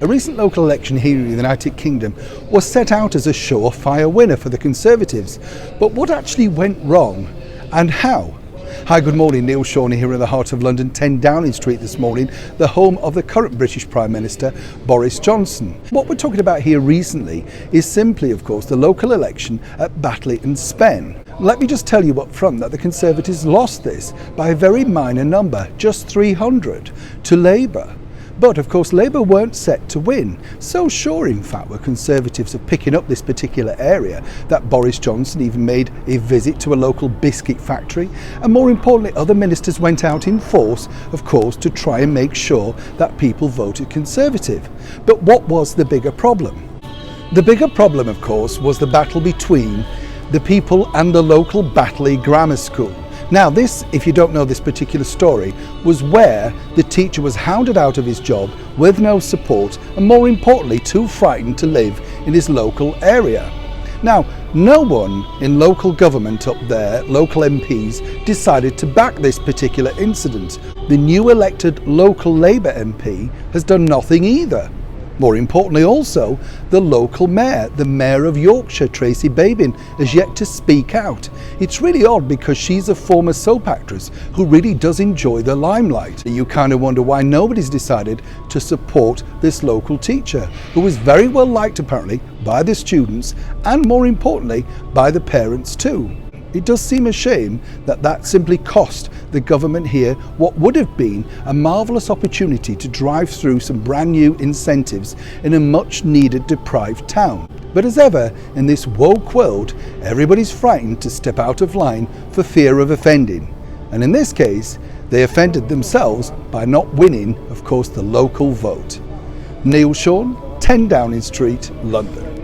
A recent local election here in the United Kingdom was set out as a surefire winner for the Conservatives. But what actually went wrong and how? Hi, good morning. Neil Shawnee here in the heart of London, 10 Downing Street this morning, the home of the current British Prime Minister, Boris Johnson. What we're talking about here recently is simply, of course, the local election at Batley and Spen. Let me just tell you up front that the Conservatives lost this by a very minor number, just 300, to Labour. But of course Labour weren't set to win. So sure in fact were Conservatives of picking up this particular area that Boris Johnson even made a visit to a local biscuit factory, and more importantly other ministers went out in force, of course, to try and make sure that people voted Conservative. But what was the bigger problem? The bigger problem, of course, was the battle between the people and the local Batley Grammar School. Now this, if you don't know this particular story, was where the teacher was hounded out of his job with no support and, more importantly, too frightened to live in his local area. Now, no one in local government up there, local MPs, decided to back this particular incident. The new elected local Labour MP has done nothing either. More importantly also, the local mayor, the Mayor of Yorkshire, Tracy Babin, has yet to speak out. It's really odd because she's a former soap actress who really does enjoy the limelight. You kind of wonder why nobody's decided to support this local teacher, who is very well liked apparently by the students and, more importantly, by the parents too. It does seem a shame that that simply cost the government here what would have been a marvellous opportunity to drive through some brand new incentives in a much needed deprived town. But as ever in this woke world, everybody's frightened to step out of line for fear of offending. And in this case, they offended themselves by not winning, of course, the local vote. Neil Shawn, 10 Downing Street, London.